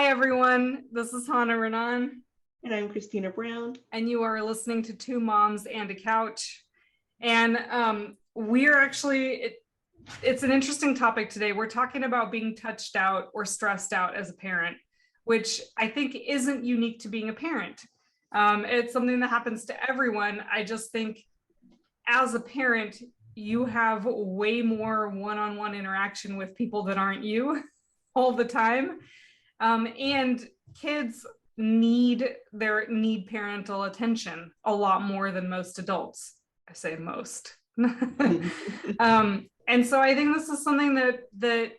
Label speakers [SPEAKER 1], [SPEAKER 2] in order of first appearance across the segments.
[SPEAKER 1] Hi, everyone. This is Hannah Renan,
[SPEAKER 2] And I'm Christina Brown.
[SPEAKER 1] and you are listening to Two Moms and a Couch. And we're actually, it's an interesting topic today. We're talking about being touched out or stressed out as a parent, which I think isn't unique to being a parent. It's something that happens to everyone. I just think as a parent, you have way more one on one interaction with people that aren't you all the time. And kids need parental attention a lot more than most adults. I say most. And so I think this is something that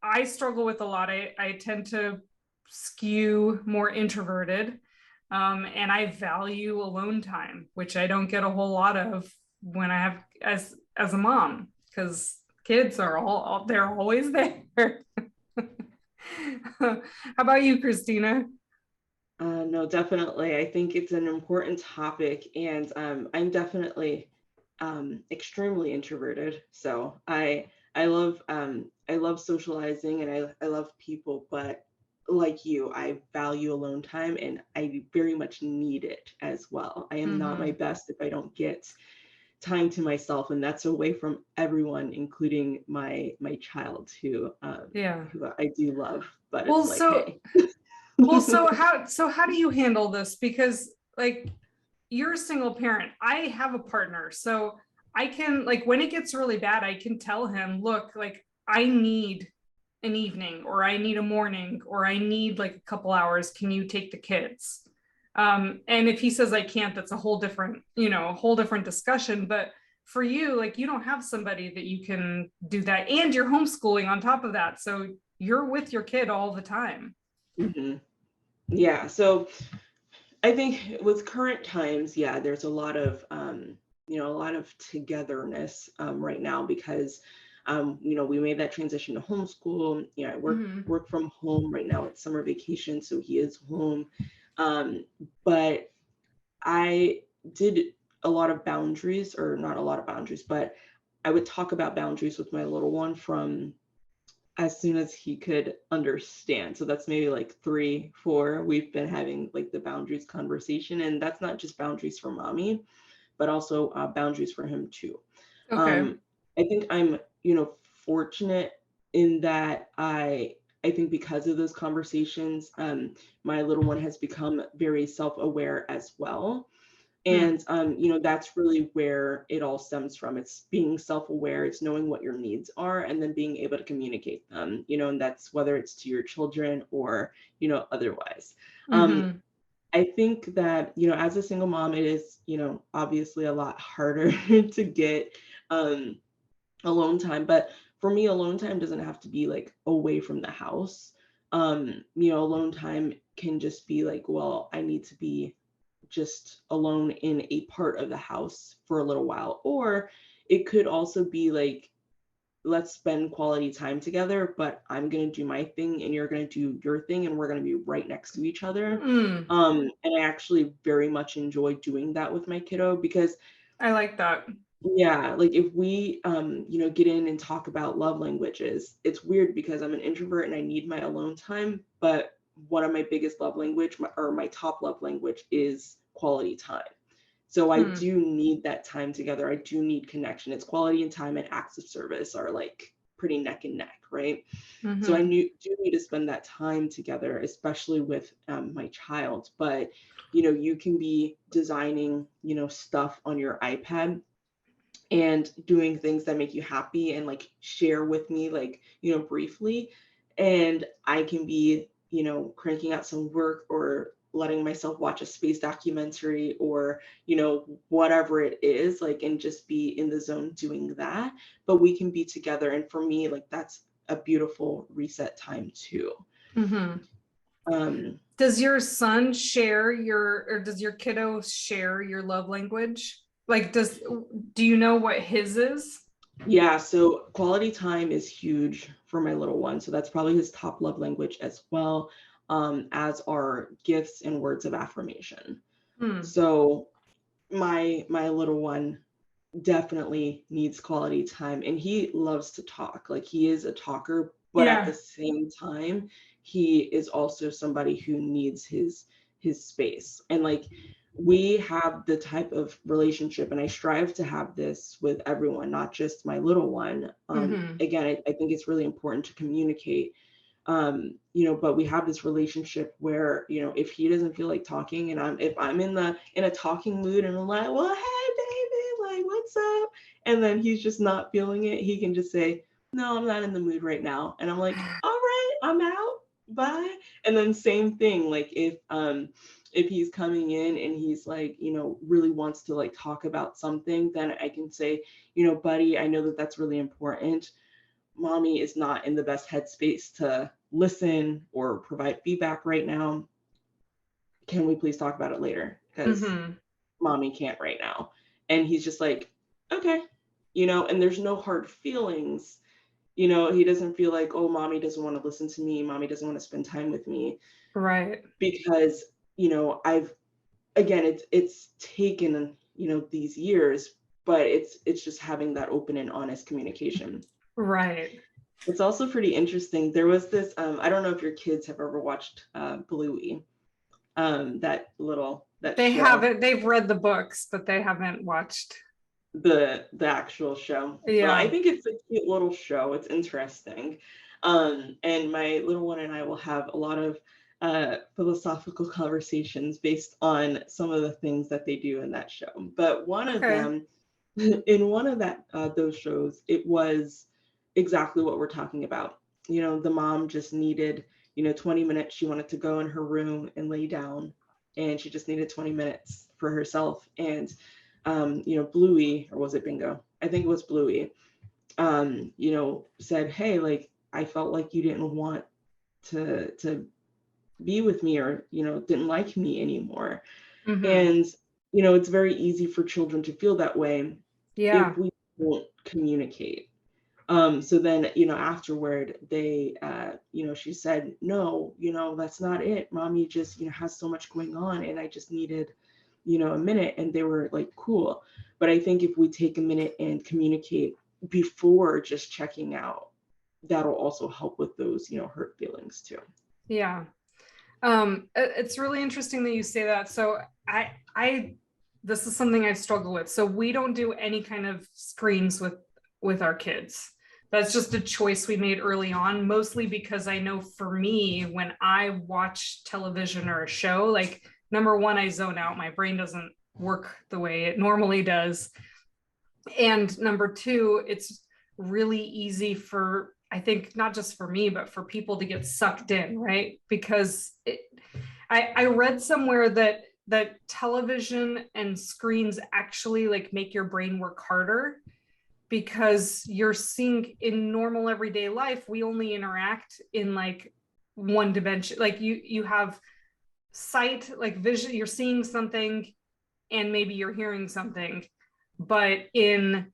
[SPEAKER 1] I struggle with a lot. I tend to skew more introverted, and I value alone time, which I don't get a whole lot of when I have as a mom, because kids are all they're always there. How about you, Christina?
[SPEAKER 2] No, definitely. I think it's an important topic, and I'm definitely extremely introverted. So I love socializing, and I love people, but like you, I value alone time, and I very much need it as well. I am not my
[SPEAKER 1] Mm-hmm.
[SPEAKER 2] best if I don't get time to myself, and that's away from everyone, including my child,
[SPEAKER 1] Yeah.
[SPEAKER 2] who I do love, but
[SPEAKER 1] Well,
[SPEAKER 2] it's like,
[SPEAKER 1] so
[SPEAKER 2] hey.
[SPEAKER 1] well, so how do you handle this? Because like you're a single parent. I have a partner. So I can like when it gets really bad, I can tell him, look, like I need an evening or I need a morning or I need like a couple hours. Can you take the kids? And if he says I can't, that's a whole different, a whole different discussion. But for you, like you don't have somebody that you can do that. And you're homeschooling on top of that. So you're with your kid all the time.
[SPEAKER 2] Mhm. Yeah, so I think with current times, yeah, there's a lot of a lot of togetherness right now because we made that transition to homeschool. I
[SPEAKER 1] Mm-hmm.
[SPEAKER 2] work from home right now. It's summer vacation, so he is home. Um, but I did a lot of boundaries, or not a lot of boundaries, but I would talk about boundaries with my little one from as soon as he could understand. So that's maybe like 3, 4. We've been having like the boundaries conversation, and that's not just boundaries for mommy, but also boundaries for him too.
[SPEAKER 1] Okay.
[SPEAKER 2] Um, I think I'm, fortunate in that I think because of those conversations, my little one has become very self-aware as well.
[SPEAKER 1] Hmm.
[SPEAKER 2] And that's really where it all stems from. It's being self-aware, it's knowing what your needs are, and then being able to communicate them, and that's whether it's to your children or, otherwise. Um,
[SPEAKER 1] Mm-hmm.
[SPEAKER 2] I think that, as a single mom, it is, obviously a lot harder to get um alone time. But for me, alone time doesn't have to be like away from the house. Alone time can just be like, well, I need to be just alone in a part of the house for a little while. Or it could also be like, let's spend quality time together, but I'm going to do my thing and you're going to do your thing, and we're going to be right next to each other.
[SPEAKER 1] Mm.
[SPEAKER 2] And I actually very much enjoy doing that with my kiddo because
[SPEAKER 1] I like that.
[SPEAKER 2] yeah, like if we get in and talk about love languages, it's weird because I'm an introvert and I need my alone time, but one of my biggest love language, or my top love language, is quality time. So I
[SPEAKER 1] Hmm.
[SPEAKER 2] do need that time together. I do need connection. It's quality and time and acts of service are like pretty neck and neck, right? So
[SPEAKER 1] Mm-hmm.
[SPEAKER 2] do need to spend that time together, especially with my child. But you can be designing stuff on your iPad and doing things that make you happy and like share with me, like briefly, and I can be cranking out some work or letting myself watch a space documentary or whatever it is, like, and just be in the zone doing that. But we can be together, and for me, like, that's a beautiful reset time too.
[SPEAKER 1] Mm-hmm.
[SPEAKER 2] um
[SPEAKER 1] Does your son share your, or does your kiddo share your love language? Like, do you know what his is?
[SPEAKER 2] Yeah, so quality time is huge for my little one. So that's probably his top love language as well, as are gifts and words of affirmation.
[SPEAKER 1] Hmm.
[SPEAKER 2] So my little one definitely needs quality time, and he loves to talk. Like, he is a talker, but at the
[SPEAKER 1] Yeah.
[SPEAKER 2] same time, he is also somebody who needs his space. And like we have the type of relationship, and I strive to have this with everyone, not just my little one.
[SPEAKER 1] Hmm.
[SPEAKER 2] Again, I think it's really important to communicate. But we have this relationship where, if he doesn't feel like talking, and if I'm in a talking mood and I'm like, well, hey baby, like what's up? And then he's just not feeling it, he can just say, no, I'm not in the mood right now. And I'm like, all right, I'm out. Bye. And then same thing, like if he's coming in and he's like, really wants to like talk about something, then I can say, buddy, I know that that's really important. Mommy is not in the best headspace to listen or provide feedback right now. Can we please talk about it later? Because
[SPEAKER 1] Hmm.
[SPEAKER 2] mommy can't right now. And he's just like, okay, and there's no hard feelings. He doesn't feel like, oh, mommy doesn't want to listen to me. Mommy doesn't want to spend time with me.
[SPEAKER 1] Right.
[SPEAKER 2] Because, I've, again, it's taken, these years, but it's just having that open and honest communication.
[SPEAKER 1] Right.
[SPEAKER 2] It's also pretty interesting. There was this, I don't know if your kids have ever watched Bluey, that
[SPEAKER 1] They
[SPEAKER 2] show,
[SPEAKER 1] haven't, they've read the books, but they haven't watched.
[SPEAKER 2] the actual show. Well, I
[SPEAKER 1] Yeah.
[SPEAKER 2] think it's a cute little show. It's interesting. And my little one and I will have a lot of philosophical conversations based on some of the things that they do in that show. But one of
[SPEAKER 1] Okay.
[SPEAKER 2] them, in one of those shows, it was exactly what we're talking about. The mom just needed, 20 minutes. She wanted to go in her room and lay down, and she just needed 20 minutes for herself. And Bluey, or was it Bingo? I think it was Bluey, said, hey, like, I felt like you didn't want to be with me, or, didn't like me anymore.
[SPEAKER 1] Hmm.
[SPEAKER 2] And, it's very easy for children to feel that way if
[SPEAKER 1] Yeah.
[SPEAKER 2] we won't communicate. So then, afterward, she said, no, that's not it. Mommy just, has so much going on, and I just needed, a minute. And they were like, cool. But I think if we take a minute and communicate before just checking out, that'll also help with those, hurt feelings too.
[SPEAKER 1] Yeah. It's really interesting that you say that. So I this is something I struggle with. So we don't do any kind of screens with our kids. That's just a choice we made early on, mostly because I know for me, when I watch television or a show, like number one, I zone out. My brain doesn't work the way it normally does. And number two, it's really easy for, I think, not just for me, but for people to get sucked in, right? Because I read somewhere that television and screens actually like make your brain work harder, because you're seeing in normal everyday life, we only interact in like one dimension. Like you have sight, like vision, you're seeing something and maybe you're hearing something. But in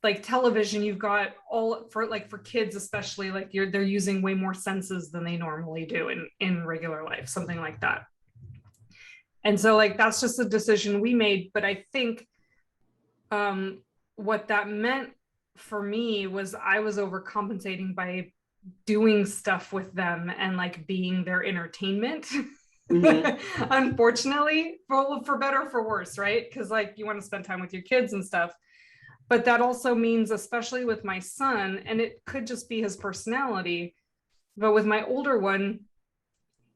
[SPEAKER 1] like television, you've got all, for kids especially, like they're using way more senses than they normally do in regular life, something like that. And so like that's just a decision we made. But I think um what that meant for me was I was overcompensating by doing stuff with them and like being their entertainment.
[SPEAKER 2] Mm-hmm.
[SPEAKER 1] Unfortunately, for better or for worse, right? Because like you want to spend time with your kids and stuff. But that also means, especially with my son, and it could just be his personality, but with my older one,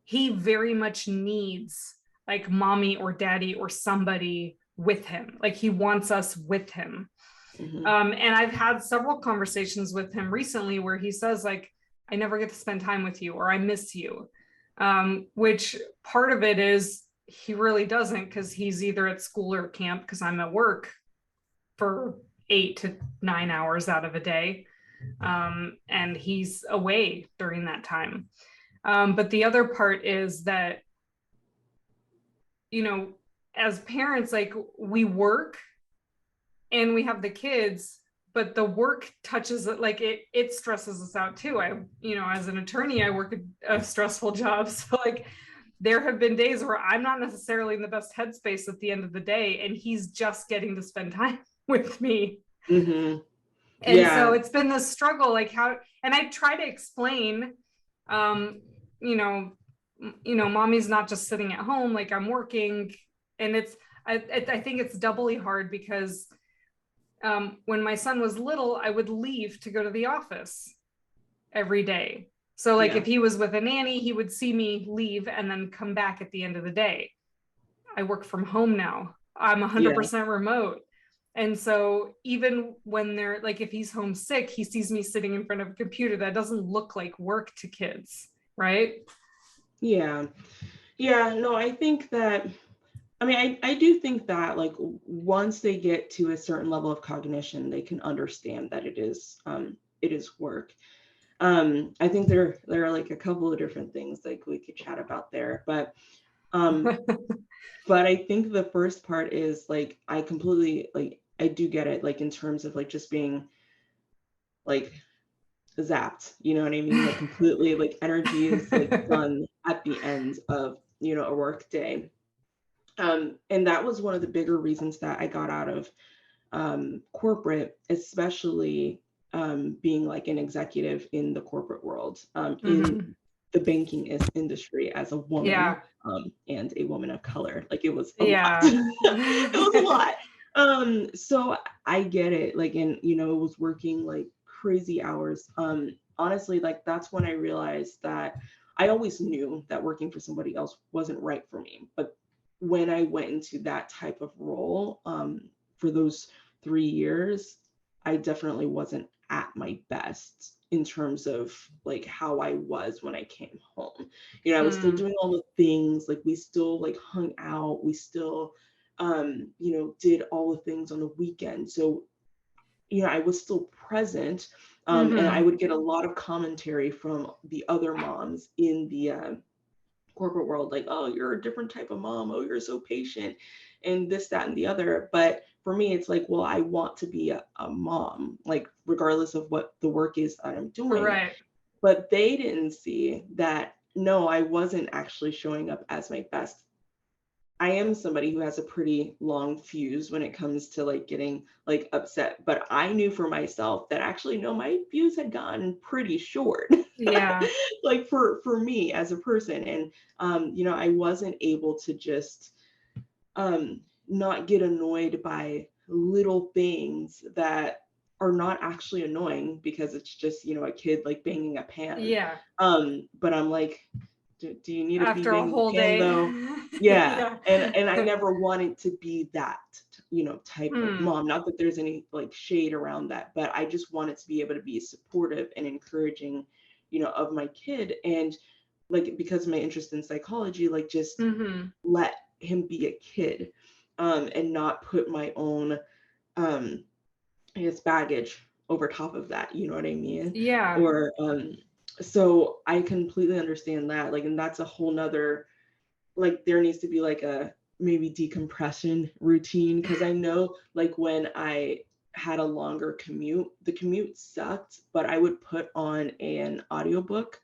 [SPEAKER 1] he very much needs like mommy or daddy or somebody with him. Like he wants us with him.
[SPEAKER 2] Mm-hmm.
[SPEAKER 1] And I've had several conversations with him recently where he says, like, I never get to spend time with you, or I miss you. Which part of it is he really doesn't, because he's either at school or camp, because I'm at work for 8 to 9 hours out of a day. And he's away during that time. But the other part is that, you know, as parents, like we work and we have the kids, but the work touches it, like it stresses us out too. As an attorney, I work a stressful job. So like there have been days where I'm not necessarily in the best headspace at the end of the day, and he's just getting to spend time with me.
[SPEAKER 2] Mm-hmm.
[SPEAKER 1] And so
[SPEAKER 2] Yeah.
[SPEAKER 1] it's been this struggle, like how, and I try to explain, um, you know, mommy's not just sitting at home, like I'm working. And I think it's doubly hard because when my son was little, I would leave to go to the office every day. So like
[SPEAKER 2] Yeah.
[SPEAKER 1] if he was with a nanny, he would see me leave and then come back at the end of the day. I work from home now. I'm
[SPEAKER 2] Yeah.
[SPEAKER 1] 100% remote. And so even when they're like, if he's homesick, he sees me sitting in front of a computer. That doesn't look like work to kids, right?
[SPEAKER 2] Yeah. Yeah. No, I think that, I mean, I do think that like once they get to a certain level of cognition, they can understand that it is work. I think there are like a couple of different things like we could chat about there, um, but I think the first part is like I completely like I do get it like in terms of like just being like zapped, you know what I mean? Like completely like energy is like done at the end of, a work day. And that was one of the bigger reasons that I got out of corporate, especially being like an executive in the corporate world, in
[SPEAKER 1] Mhm.
[SPEAKER 2] the banking industry as a woman
[SPEAKER 1] Yeah.
[SPEAKER 2] and a woman of color. Like it was a lot.
[SPEAKER 1] Yeah.
[SPEAKER 2] It was a lot. So I get it. Like, and it was working like crazy hours. Honestly, like that's when I realized that I always knew that working for somebody else wasn't right for me. But when I went into that type of role, for those 3 years, I definitely wasn't at my best in terms of like how I was when I came home. I was still
[SPEAKER 1] Mm.
[SPEAKER 2] doing all the things, like we still like hung out, we still did all the things on the weekend. So, I was still present. And I
[SPEAKER 1] Hmm.
[SPEAKER 2] would get a lot of commentary from the other moms in the corporate world, like, oh, you're a different type of mom, oh, you're so patient, and this, that, and the other. But for me, it's like, well, I want to be a mom, like regardless of what the work is that I'm doing.
[SPEAKER 1] Right.
[SPEAKER 2] But they didn't see that, no, I wasn't actually showing up as my best. I am somebody who has a pretty long fuse when it comes to like getting like upset, but I knew for myself that actually no, my fuse had gotten pretty short.
[SPEAKER 1] Yeah.
[SPEAKER 2] Like for me as a person, and I wasn't able to just not get annoyed by little things that are not actually annoying because it's just a kid like banging a pan.
[SPEAKER 1] Yeah.
[SPEAKER 2] But I'm like, do you need to be
[SPEAKER 1] After a
[SPEAKER 2] banging the
[SPEAKER 1] whole
[SPEAKER 2] pan
[SPEAKER 1] day.
[SPEAKER 2] though? Yeah.
[SPEAKER 1] Yeah.
[SPEAKER 2] And I never wanted to be that type of
[SPEAKER 1] Hmm.
[SPEAKER 2] mom. Not that there's any like shade around that, but I just wanted to be able to be supportive and encouraging of my kid. And like because of my interest in psychology, like just
[SPEAKER 1] Hmm.
[SPEAKER 2] let him be a kid, and not put my own I guess baggage over top of that, you know what I mean?
[SPEAKER 1] Yeah.
[SPEAKER 2] Or so I completely understand that. Like, and that's a whole nother, like there needs to be like a maybe decompression routine. Cause I know like when I had a longer commute, the commute sucked, but I would put on an audiobook,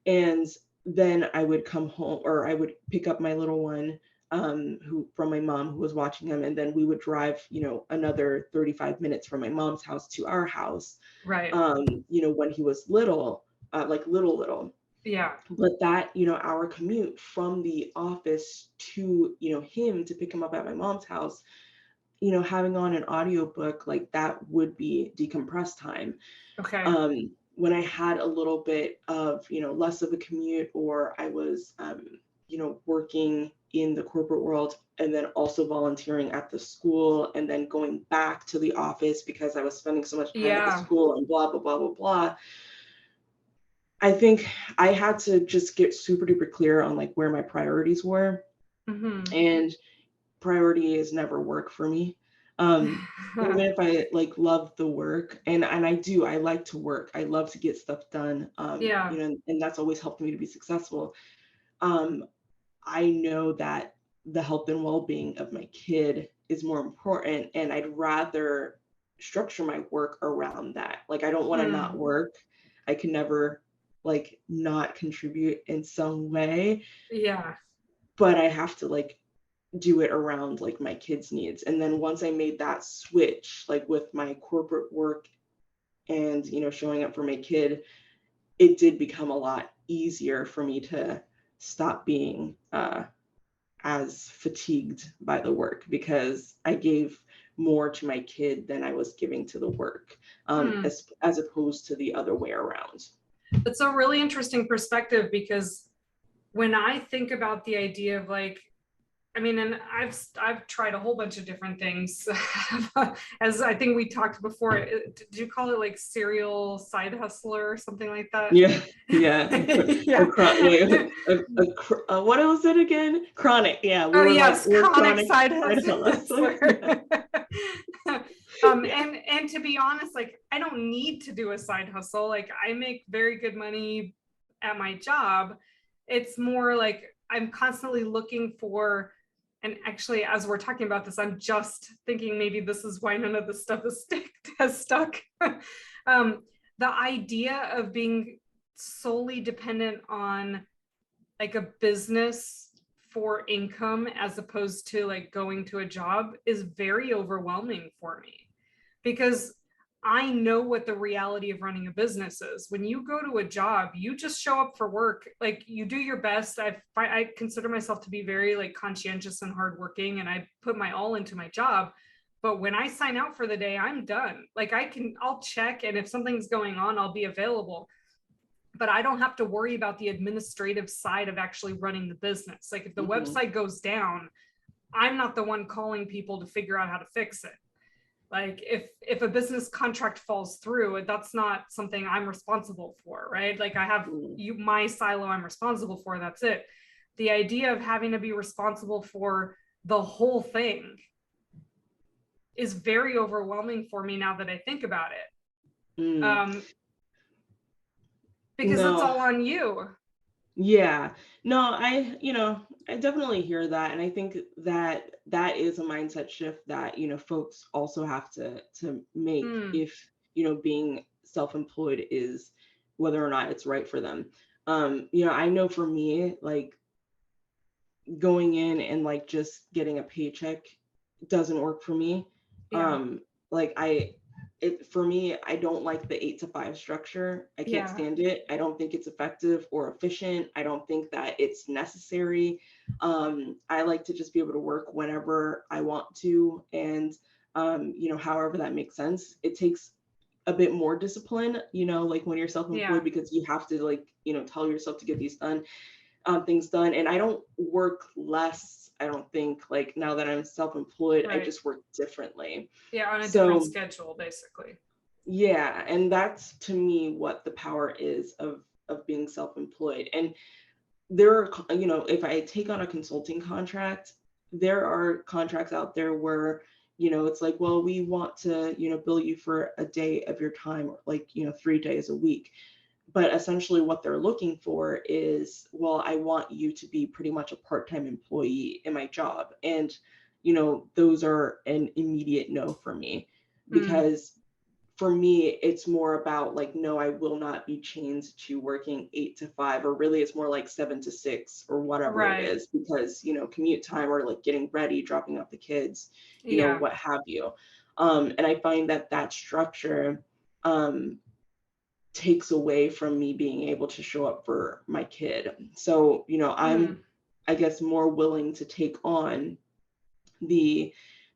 [SPEAKER 2] and then I would come home, or I would pick up my little one, who from my mom who was watching him, and then we would drive, another 35 minutes from my mom's house to our house,
[SPEAKER 1] Right.
[SPEAKER 2] when he was little, like little.
[SPEAKER 1] Yeah.
[SPEAKER 2] But that, our commute from the office to, him to pick him up at my mom's house, having on an audiobook like that would be decompressed time.
[SPEAKER 1] Okay.
[SPEAKER 2] When I had a little bit of, less of a commute, or I was, working in the corporate world and then also volunteering at the school and then going back to the office because I was spending so much time at the
[SPEAKER 1] Yeah.
[SPEAKER 2] school and blah, blah, blah, blah, blah. I think I had to just get super duper clear on like where my priorities were.
[SPEAKER 1] Hmm.
[SPEAKER 2] And priority is never work for me. Even if I like love the work, and I like to work. I love to get stuff done.
[SPEAKER 1] Yeah.
[SPEAKER 2] And that's always helped me to be successful. Um, I know that the health and well-being of my kid is more important, and I'd rather structure my work around that. Like I don't want to not
[SPEAKER 1] Hmm.
[SPEAKER 2] work. I can never like not contribute in some way,
[SPEAKER 1] Yeah.
[SPEAKER 2] but I have to like do it around like my kids' needs. And then once I made that switch, like with my corporate work and, showing up for my kid, it did become a lot easier for me to stop being as fatigued by the work, because I gave more to my kid than I was giving to the work,
[SPEAKER 1] Hmm.
[SPEAKER 2] as opposed to the other way around.
[SPEAKER 1] It's a really interesting perspective, because when I think about the idea of like, I mean, and I've tried a whole bunch of different things. As I think we talked before, did you call it like serial side hustler or something like that?
[SPEAKER 2] Yeah, yeah.
[SPEAKER 1] Yeah.
[SPEAKER 2] What was it again? Chronic. Yeah, we
[SPEAKER 1] Oh
[SPEAKER 2] were like,
[SPEAKER 1] yes,
[SPEAKER 2] we're
[SPEAKER 1] chronic
[SPEAKER 2] chronic
[SPEAKER 1] side
[SPEAKER 2] side hustlers.
[SPEAKER 1] hustler.
[SPEAKER 2] Yeah.
[SPEAKER 1] And to be honest, like I don't need to do a side hustle. Like I make very good money at my job. It's more like I'm constantly looking for, and actually, as we're talking about this, I'm just thinking maybe this is why none of this stuff has stuck. The idea of being solely dependent on like a business for income as opposed to like going to a job is very overwhelming for me, because I know what the reality of running a business is. When you go to a job, you just show up for work, like you do your best. I consider myself to be very like conscientious and hardworking, and I put my all into my job. But when I sign out for the day, I'm done. Like I'll check, and if something's going on, I'll be available, but I don't have to worry about the administrative side of actually running the business. Like if the
[SPEAKER 2] Hmm.
[SPEAKER 1] website goes down, I'm not the one calling people to figure out how to fix it. Like if a business contract falls through, that's not something I'm responsible for, right? Like I have my silo I'm responsible for, that's it. The idea of having to be responsible for the whole thing is very overwhelming for me now that I think about it.
[SPEAKER 2] Mm.
[SPEAKER 1] Because it's
[SPEAKER 2] No.
[SPEAKER 1] all on you.
[SPEAKER 2] Yeah. No, I definitely hear that. And I think that that is a mindset shift that, folks also have to make
[SPEAKER 1] Hmm.
[SPEAKER 2] if, being self-employed is whether or not it's right for them. I know for me, like going in and like just getting a paycheck doesn't work for me.
[SPEAKER 1] Yeah.
[SPEAKER 2] Like for me, I don't like the 8 to 5 structure. I can't
[SPEAKER 1] Yeah.
[SPEAKER 2] stand it. I don't think it's effective or efficient. I don't think that it's necessary. I like to just be able to work whenever I want to, and however that makes sense. It takes a bit more discipline, like when you're self-employed,
[SPEAKER 1] Yeah.
[SPEAKER 2] because you have to like, tell yourself to get things done. And I don't work less, I don't think, like now that I'm self-employed, I
[SPEAKER 1] Right.
[SPEAKER 2] just work differently.
[SPEAKER 1] Yeah. On a different
[SPEAKER 2] So
[SPEAKER 1] schedule, basically.
[SPEAKER 2] yeah, and that's to me what the power is of being self-employed. And there are, if I take on a consulting contract, there are contracts out there where, it's like, well, we want to, bill you for a day of your time, or like, 3 days a week. But essentially what they're looking for is, well, I want you to be pretty much a part-time employee in my job. And, those are an immediate no for me,
[SPEAKER 1] Mm.
[SPEAKER 2] because for me, it's more about like, no, I will not be chained to working 8 to 5, or really it's more like 7 to 6 or whatever it
[SPEAKER 1] Right.
[SPEAKER 2] is, because, commute time, or like getting ready, dropping off the kids,
[SPEAKER 1] Yeah.
[SPEAKER 2] what have you. And I find that that structure, um, takes away from me being able to show up for my kid. So, I'm,
[SPEAKER 1] Mm.
[SPEAKER 2] I guess, more willing to take on the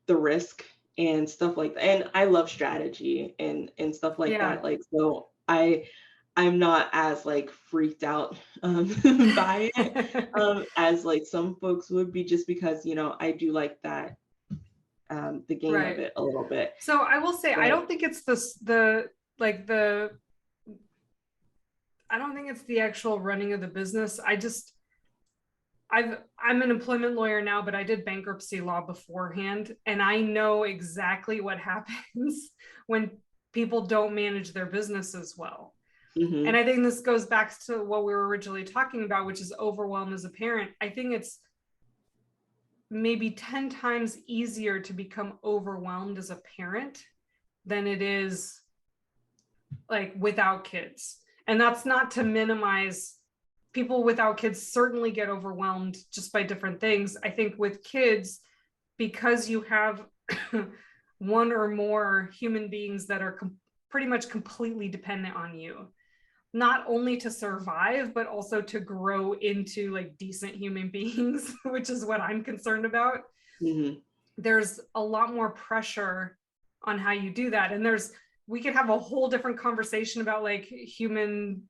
[SPEAKER 2] risk and stuff like that. And I love strategy and stuff like
[SPEAKER 1] Yeah.
[SPEAKER 2] that. Like, so I'm not as like freaked out by it as like some folks would be, just because, I do like that, the game of
[SPEAKER 1] Right.
[SPEAKER 2] it a little bit.
[SPEAKER 1] So I will say, I
[SPEAKER 2] But
[SPEAKER 1] don't think it's the like the I don't think it's the actual running of the business. I'm an employment lawyer now, but I did bankruptcy law beforehand, and I know exactly what happens when people don't manage their businesses well. And
[SPEAKER 2] mhm,
[SPEAKER 1] I think this goes back to what we were originally talking about, which is overwhelm as a parent. I think it's maybe 10 times easier to become overwhelmed as a parent than it is like without kids. And that's not to minimize, people without kids certainly get overwhelmed just by different things. I think with kids, because you have one or more human beings that are pretty much completely dependent on you, not only to survive, but also to grow into like decent human beings, which is what I'm concerned about.
[SPEAKER 2] Mm-hmm.
[SPEAKER 1] There's a lot more pressure on how you do that. And we could have a whole different conversation about like human,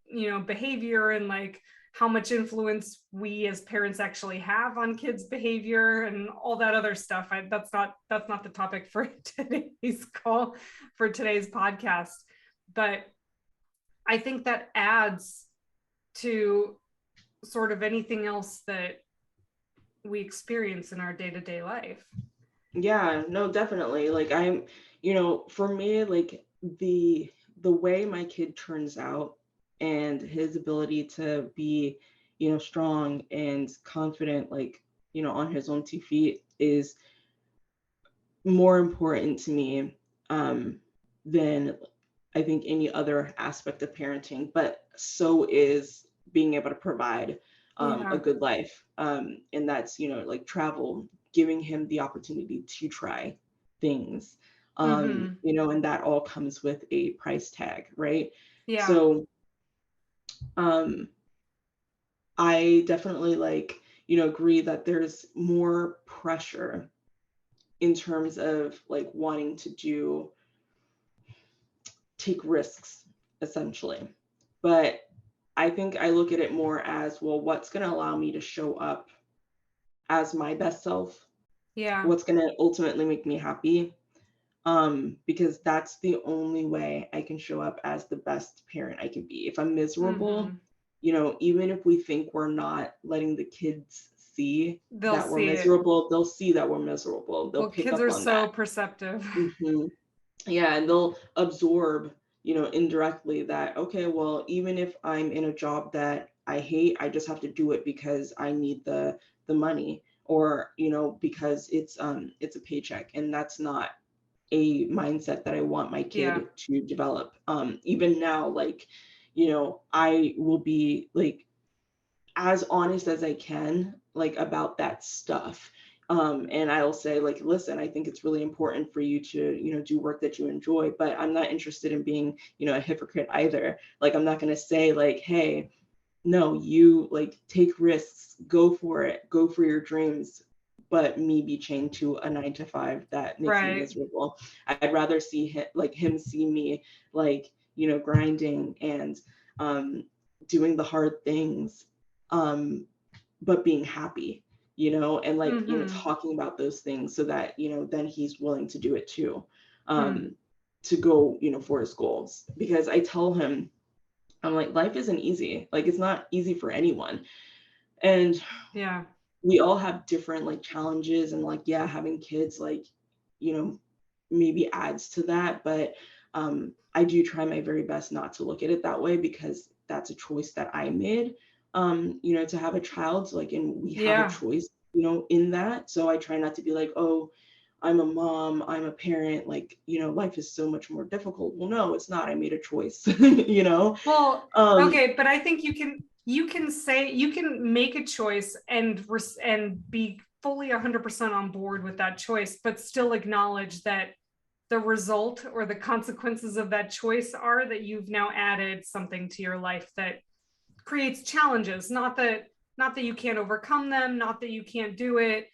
[SPEAKER 1] behavior and like how much influence we as parents actually have on kids' behavior and all that other stuff. That's not the topic for today's call, for today's podcast. But I think that adds to sort of anything else that we experience in our day-to-day life.
[SPEAKER 2] Yeah, no, definitely. Like for me, like the way my kid turns out and his ability to be, strong and confident, like, on his own 2 feet is more important to me than I think any other aspect of parenting, but so is being able to provide a
[SPEAKER 1] Yeah.
[SPEAKER 2] good life. And that's, like travel, giving him the opportunity to try things,
[SPEAKER 1] Mm-hmm.
[SPEAKER 2] and that all comes with a price tag, right?
[SPEAKER 1] Yeah.
[SPEAKER 2] So I definitely agree that there's more pressure in terms of like wanting to take risks, essentially. But I think I look at it more as, well, what's going to allow me to show up as my best self?
[SPEAKER 1] Yeah.
[SPEAKER 2] What's going to ultimately make me happy? Because that's the only way I can show up as the best parent I can be. If I'm
[SPEAKER 1] Mm-hmm.
[SPEAKER 2] miserable, even if we think we're not letting the kids see
[SPEAKER 1] They'll
[SPEAKER 2] that we're
[SPEAKER 1] see it.
[SPEAKER 2] miserable, they'll see that we're miserable. They'll
[SPEAKER 1] Well,
[SPEAKER 2] pick
[SPEAKER 1] kids
[SPEAKER 2] up
[SPEAKER 1] are
[SPEAKER 2] on
[SPEAKER 1] so
[SPEAKER 2] that.
[SPEAKER 1] perceptive.
[SPEAKER 2] Mhm. Yeah, and they'll absorb, indirectly that, okay, well, even if I'm in a job that I hate, I just have to do it because I need the money, or, because it's a paycheck. And that's not a mindset that I want my
[SPEAKER 1] Yeah.
[SPEAKER 2] kid to develop. Even now, like, I will be like as honest as I can, like about that stuff. And I'll say, like, listen, I think it's really important for you to, do work that you enjoy, but I'm not interested in being, a hypocrite either. Like, I'm not going to say, like, hey, no, you like take risks, go for it, go for your dreams, but me be chained to a 9 to 5 that makes me
[SPEAKER 1] Right.
[SPEAKER 2] miserable. I'd rather see him see me like, grinding and doing the hard things, um, but being happy, and like,
[SPEAKER 1] Mm-hmm.
[SPEAKER 2] talking about those things so that, then he's willing to do it too,
[SPEAKER 1] Hmm.
[SPEAKER 2] to go, for his goals. Because I tell him, I'm like, life isn't easy. Like, it's not easy for anyone. And
[SPEAKER 1] Yeah.
[SPEAKER 2] we all have different like challenges, and like, yeah, having kids, like, you know, maybe adds to that. But I do try my very best not to look at it that way, because that's a choice that I made, to have a child. So, like, and we have a
[SPEAKER 1] Yeah.
[SPEAKER 2] choice, in that. So I try not to be like, oh, I'm a mom, I'm a parent, like, life is so much more difficult. Well, no, it's not. I made a choice,
[SPEAKER 1] Well,
[SPEAKER 2] Um,
[SPEAKER 1] okay, but I think you can make a choice and be fully 100% on board with that choice, but still acknowledge that the result or the consequences of that choice are that you've now added something to your life that creates challenges. Not that you can't overcome them, not that you can't do it,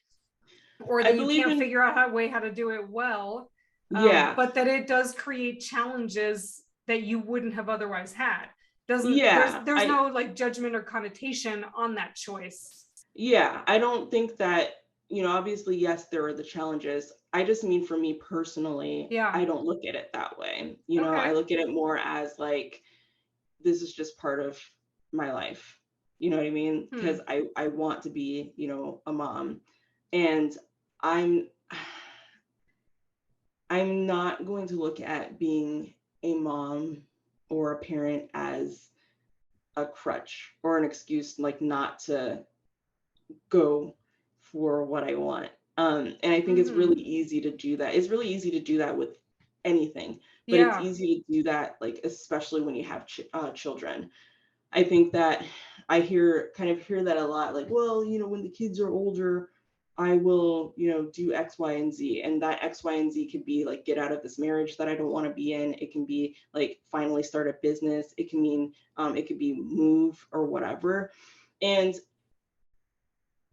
[SPEAKER 1] or
[SPEAKER 2] I
[SPEAKER 1] that you
[SPEAKER 2] believe
[SPEAKER 1] can't
[SPEAKER 2] in,
[SPEAKER 1] figure out how to do it well,
[SPEAKER 2] yeah,
[SPEAKER 1] but that it does create challenges that you wouldn't have otherwise had. Doesn't
[SPEAKER 2] yeah,
[SPEAKER 1] there's no like judgment or connotation on that choice.
[SPEAKER 2] yeah, I don't think that, obviously, yes, there are the challenges. I just mean, for me personally,
[SPEAKER 1] Yeah.
[SPEAKER 2] I don't look at it that way. I
[SPEAKER 1] Okay.
[SPEAKER 2] look at it more as like, this is just part of my life. You know what I mean? Because
[SPEAKER 1] Hmm.
[SPEAKER 2] I want to be, a mom. And I'm I'm not going to look at being a mom or a parent as a crutch or an excuse, like, not to go for what I want. And I think it's
[SPEAKER 1] Mm-hmm.
[SPEAKER 2] really easy to do that. It's really easy to do that with anything, but it's
[SPEAKER 1] Yeah.
[SPEAKER 2] easy to do that, like, especially when you have children. I think that I hear that a lot, like, well, when the kids are older, I will, do X, Y, and Z. And that X, Y, and Z could be like get out of this marriage that I don't want to be in. It can be like finally start a business. It can mean, it could be move or whatever. And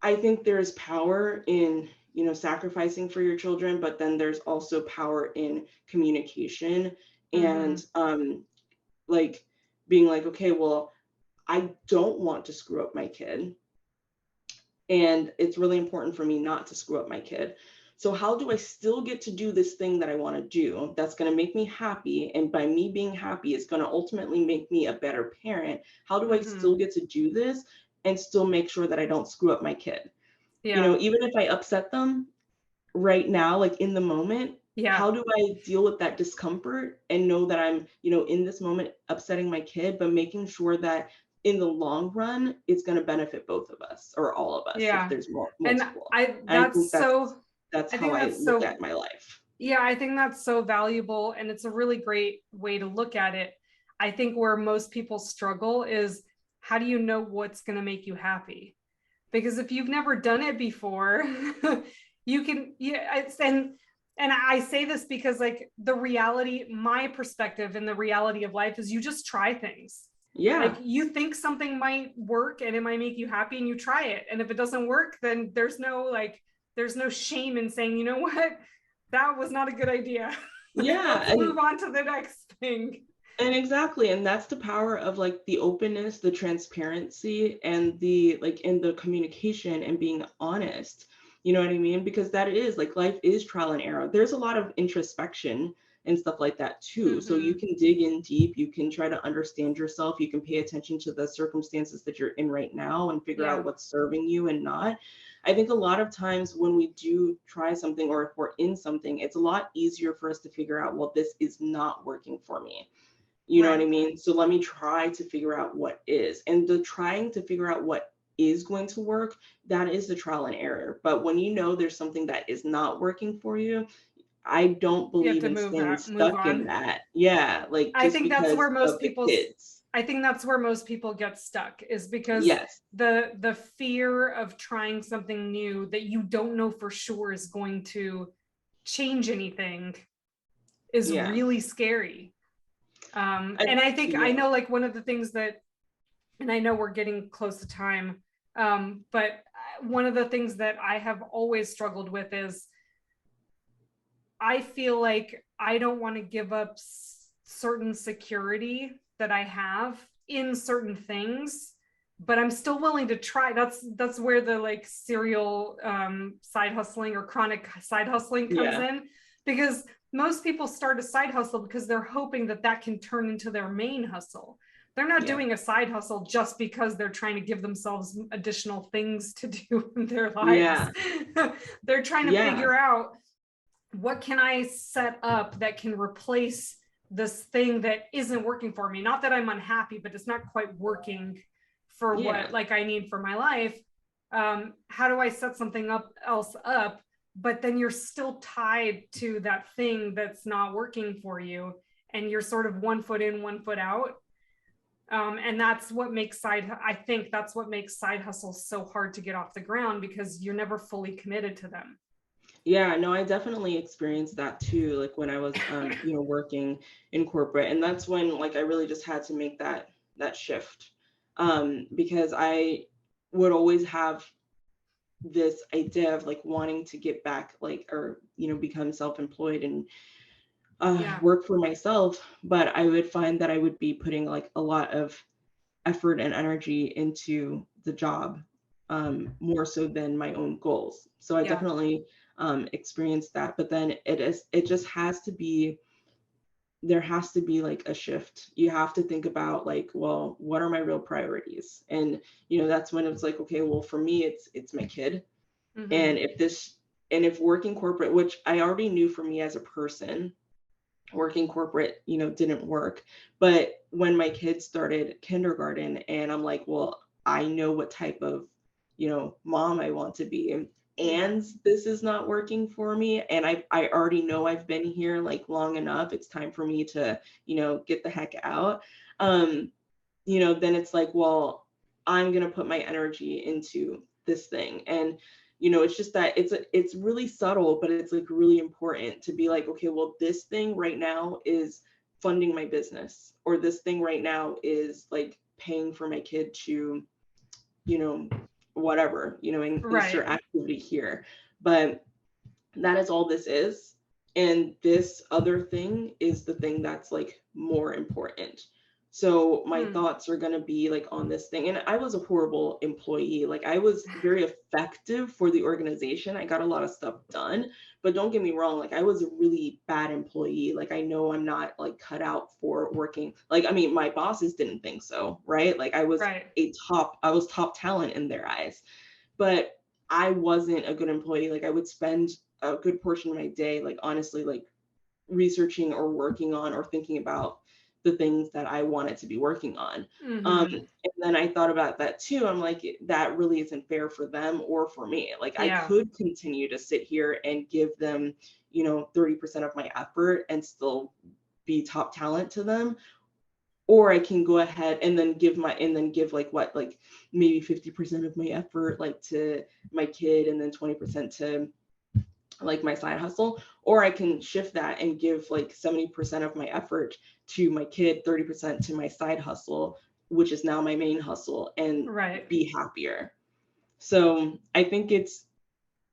[SPEAKER 2] I think there's power in, sacrificing for your children, but then there's also power in communication
[SPEAKER 1] Mm-hmm.
[SPEAKER 2] and like being like, okay, well, I don't want to screw up my kid. And it's really important for me not to screw up my kid. So, how do I still get to do this thing that I want to do that's going to make me happy? And by me being happy, it's going to ultimately make me a better parent. How do I
[SPEAKER 1] Mm-hmm.
[SPEAKER 2] still get to do this and still make sure that I don't screw up my kid?
[SPEAKER 1] Yeah.
[SPEAKER 2] Even if I upset them right now, like in the moment,
[SPEAKER 1] Yeah.
[SPEAKER 2] how do I deal with that discomfort and know that I'm, in this moment upsetting my kid, but making sure that in the long run, it's going to benefit both of us or all of us if
[SPEAKER 1] Yeah.
[SPEAKER 2] there's
[SPEAKER 1] And
[SPEAKER 2] multiple.
[SPEAKER 1] I
[SPEAKER 2] And I think
[SPEAKER 1] that's so
[SPEAKER 2] that's
[SPEAKER 1] I
[SPEAKER 2] how
[SPEAKER 1] think
[SPEAKER 2] I
[SPEAKER 1] that's
[SPEAKER 2] look
[SPEAKER 1] so
[SPEAKER 2] at my life.
[SPEAKER 1] yeah, I think that's so valuable and it's a really great way to look at it. I think where most people struggle is how do you know what's going to make you happy? Because if you've never done it before, you can yeah, and I say this because like the reality, my perspective and the reality of life is you just try things. Like
[SPEAKER 2] Yeah.
[SPEAKER 1] you think something might work and it might make you happy and you try it. And if it doesn't work, then there's no shame in saying, you know what? That was not a good idea. Like
[SPEAKER 2] Yeah.
[SPEAKER 1] let's move on to the next thing.
[SPEAKER 2] And exactly, and that's the power of like the openness, the transparency, and the like in the communication and being honest. You know what I mean? Because that is like life is trial and error. There's a lot of introspection and stuff like that too. So you
[SPEAKER 1] Mm-hmm.
[SPEAKER 2] can dig in deep, you can try to understand yourself, you can pay attention to the circumstances that you're in right now and figure out
[SPEAKER 1] Yeah.
[SPEAKER 2] what's serving you and not. I think a lot of times when we do try something or if we're in something, it's a lot easier for us to figure out, well, this is not working for me. You know what I
[SPEAKER 1] Right.
[SPEAKER 2] mean? So let me try to figure out what is. And the trying to figure out what is going to work, that is the trial and error. But when you know there's something that is not working for you, I don't
[SPEAKER 1] You have
[SPEAKER 2] believe
[SPEAKER 1] to
[SPEAKER 2] in staying
[SPEAKER 1] move
[SPEAKER 2] stuck in
[SPEAKER 1] on.
[SPEAKER 2] that. Yeah, like
[SPEAKER 1] I
[SPEAKER 2] just
[SPEAKER 1] think that's
[SPEAKER 2] because
[SPEAKER 1] where most
[SPEAKER 2] of the
[SPEAKER 1] people's
[SPEAKER 2] kids.
[SPEAKER 1] I think that's where most people get stuck is because
[SPEAKER 2] Yes.
[SPEAKER 1] the fear of trying something new that you don't know for sure is going to change anything is
[SPEAKER 2] Yeah.
[SPEAKER 1] really scary. And I think I
[SPEAKER 2] Yeah.
[SPEAKER 1] know like one of the things that, and I know we're getting close to time, but one of the things that I have always struggled with is I feel like I don't want to give up certain security that I have in certain things, but I'm still willing to try. That's where the like serial side hustling or chronic side hustling comes
[SPEAKER 2] Yeah.
[SPEAKER 1] in, because most people start a side hustle because they're hoping that that can turn into their main hustle. They're not
[SPEAKER 2] Yeah.
[SPEAKER 1] doing a side hustle just because they're trying to give themselves additional things to do in their lives.
[SPEAKER 2] Yeah.
[SPEAKER 1] They're trying to
[SPEAKER 2] Yeah.
[SPEAKER 1] figure out what can I set up that can replace this thing that isn't working for me? Not that I'm unhappy, but it's not quite working for
[SPEAKER 2] Yeah.
[SPEAKER 1] what like I need for my life. How do I set something else up? But then you're still tied to that thing that's not working for you, and you're sort of one foot in, one foot out. And that's what makes I think that's what makes side hustles so hard to get off the ground because you're never fully committed to them.
[SPEAKER 2] Yeah, no, I definitely experienced that too, like when I was working in corporate. And that's when like I really just had to make that shift. Because I would always have this idea of like wanting to get back like or become self-employed and
[SPEAKER 1] Yeah.
[SPEAKER 2] work for myself, but I would find that I would be putting like a lot of effort and energy into the job, more so than my own goals. So I
[SPEAKER 1] Yeah.
[SPEAKER 2] definitely experienced that. But then it just has to be there has to be like a shift. You have to think about like, well, what are my real priorities? And that's when it's like, okay, well, for me, it's my kid.
[SPEAKER 1] Mm-hmm.
[SPEAKER 2] And if working corporate, which I already knew for me as a person, working corporate, didn't work. But when my kids started kindergarten and I'm like, well, I know what type of, mom I want to be.
[SPEAKER 1] Yeah.
[SPEAKER 2] And this is not working for me. And I already know I've been here like long enough. It's time for me to, get the heck out. Um, then it's like, well, I'm gonna put my energy into this thing. And It's just that it's really subtle, but it's like really important to be like, okay, well, this thing right now is funding my business, or this thing right now is like paying for my kid to, you know, whatever, insert
[SPEAKER 1] Right.
[SPEAKER 2] activity here. But that is all this is. And this other thing is the thing that's like more important. So my
[SPEAKER 1] Hmm.
[SPEAKER 2] thoughts are going to be like on this thing. And I was a horrible employee. Like I was very effective for the organization. I got a lot of stuff done, but don't get me wrong. Like I was a really bad employee. Like I know I'm not like cut out for working. Like, I mean, my bosses didn't think so, right? Like
[SPEAKER 1] Right.
[SPEAKER 2] I was top talent in their eyes, but I wasn't a good employee. Like I would spend a good portion of my day, like honestly, like researching or working on or thinking about the things that I wanted to be working on.
[SPEAKER 1] Mm-hmm.
[SPEAKER 2] And then I thought about that too. I'm like, that really isn't fair for them or for me. Like I
[SPEAKER 1] Yeah.
[SPEAKER 2] could continue to sit here and give them, 30% of my effort and still be top talent to them, or I can go ahead and then give like what, like maybe 50% of my effort like to my kid, and then 20% to like my side hustle, or I can shift that and give like 70% of my effort to my kid, 30% to my side hustle, which is now my main hustle, and
[SPEAKER 1] Right.
[SPEAKER 2] be happier. So I think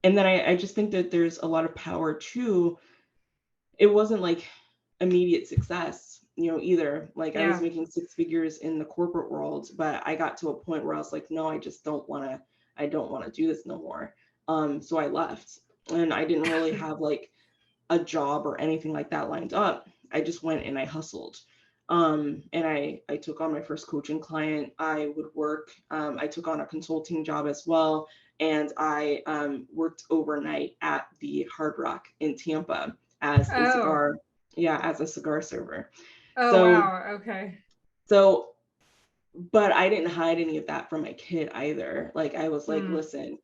[SPEAKER 2] and then I just think that there's a lot of power too. It wasn't like immediate success, either. Like I was
[SPEAKER 1] Yeah.
[SPEAKER 2] making six figures in the corporate world, but I got to a point where I was like, no, I don't want to do this no more. So I left, and I didn't really have like a job or anything like that lined up. I just went and I hustled. And I took on my first coaching client. I would work. I took on a consulting job as well, and I worked overnight at the Hard Rock in Tampa as a
[SPEAKER 1] Oh.
[SPEAKER 2] cigar, yeah, as a cigar server.
[SPEAKER 1] Oh,
[SPEAKER 2] So,
[SPEAKER 1] wow. Okay.
[SPEAKER 2] so, but I didn't hide any of that from my kid either. Like I was like,
[SPEAKER 1] Hmm.
[SPEAKER 2] listen,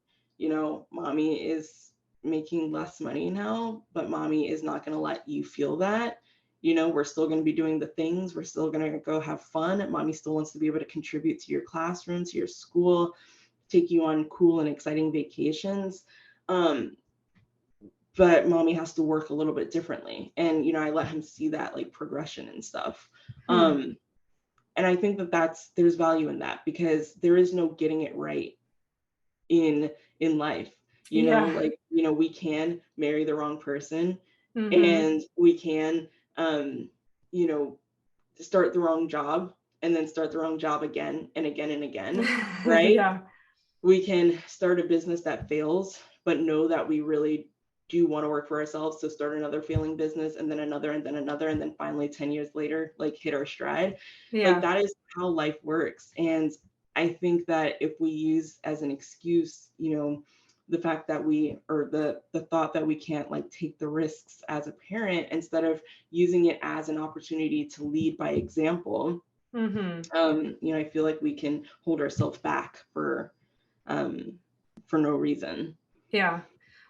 [SPEAKER 2] mommy is making less money now, but mommy is not going to let you feel that. We're still going to be doing the things. We're still going to go have fun. Mommy still wants to be able to contribute to your classroom, to your school, take you on cool and exciting vacations. Um, but mommy has to work a little bit differently. And, I let him see that like progression and stuff.
[SPEAKER 1] Hmm.
[SPEAKER 2] Um, and I think that there's value in that, because there is no getting it right in life.
[SPEAKER 1] Yeah.
[SPEAKER 2] Like, we can marry the wrong person,
[SPEAKER 1] Mm-hmm.
[SPEAKER 2] and we can you know start the wrong job, and then start the wrong job again and again and again, right?
[SPEAKER 1] Yeah.
[SPEAKER 2] We can start a business that fails, but know that we really do want to work for ourselves, to start another failing business, and then another, and then another, and then finally 10 years later, like hit our stride. Like
[SPEAKER 1] Yeah.
[SPEAKER 2] that is how life works. And I think that if we use as an excuse, the fact that or the thought that we can't like take the risks as a parent, instead of using it as an opportunity to lead by example,
[SPEAKER 1] Mm-hmm.
[SPEAKER 2] I feel like we can hold ourselves back um, for no reason.
[SPEAKER 1] Yeah.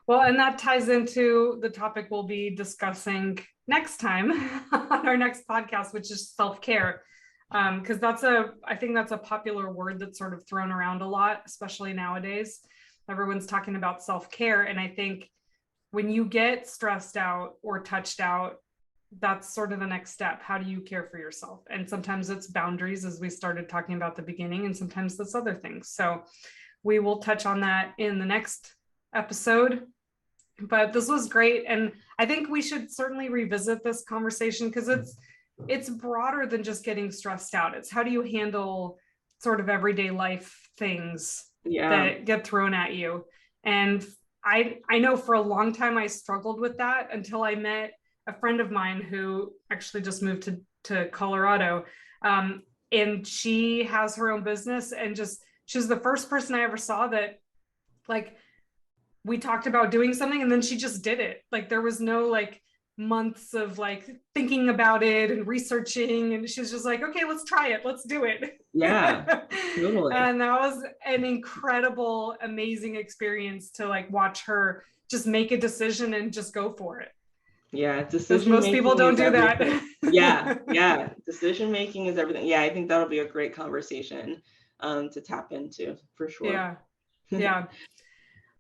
[SPEAKER 1] Well, and that ties into the topic we'll be discussing next time on our next podcast, which is self-care. Because I think that's a popular word that's sort of thrown around a lot, especially nowadays. Everyone's talking about self-care. And I think when you get stressed out or touched out, that's sort of the next step. How do you care for yourself? And sometimes it's boundaries, as we started talking about at the beginning, and sometimes that's other things. So we will touch on that in the next episode. But this was great. And I think we should certainly revisit this conversation, because it's broader than just getting stressed out. It's how do you handle sort of everyday life things
[SPEAKER 2] Yeah.
[SPEAKER 1] that get thrown at you. And I know for a long time I struggled with that until I met a friend of mine who actually just moved to Colorado. Um, and she has her own business, and just she's the first person I ever saw that, like, we talked about doing something and then she just did it. Like there was no like months of like thinking about it and researching, and she was just like, okay, let's try it, let's do it.
[SPEAKER 2] Yeah, totally.
[SPEAKER 1] And that was an incredible, amazing experience to like watch her just make a decision and just go for it,
[SPEAKER 2] Yeah,
[SPEAKER 1] because
[SPEAKER 2] decision
[SPEAKER 1] most people
[SPEAKER 2] making
[SPEAKER 1] don't
[SPEAKER 2] is
[SPEAKER 1] do that.
[SPEAKER 2] everything. Yeah, yeah. Decision making is everything. Yeah, I think that'll be a great conversation to tap into for sure.
[SPEAKER 1] Yeah. Yeah.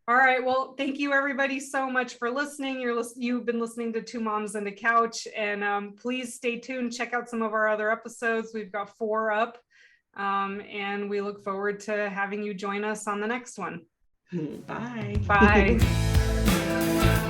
[SPEAKER 1] All right. Well, thank you everybody so much for listening. You've been listening to Two Moms and a Couch, and please stay tuned. Check out some of our other episodes. We've got 4 up, and we look forward to having you join us on the next one.
[SPEAKER 2] Bye.
[SPEAKER 1] Bye.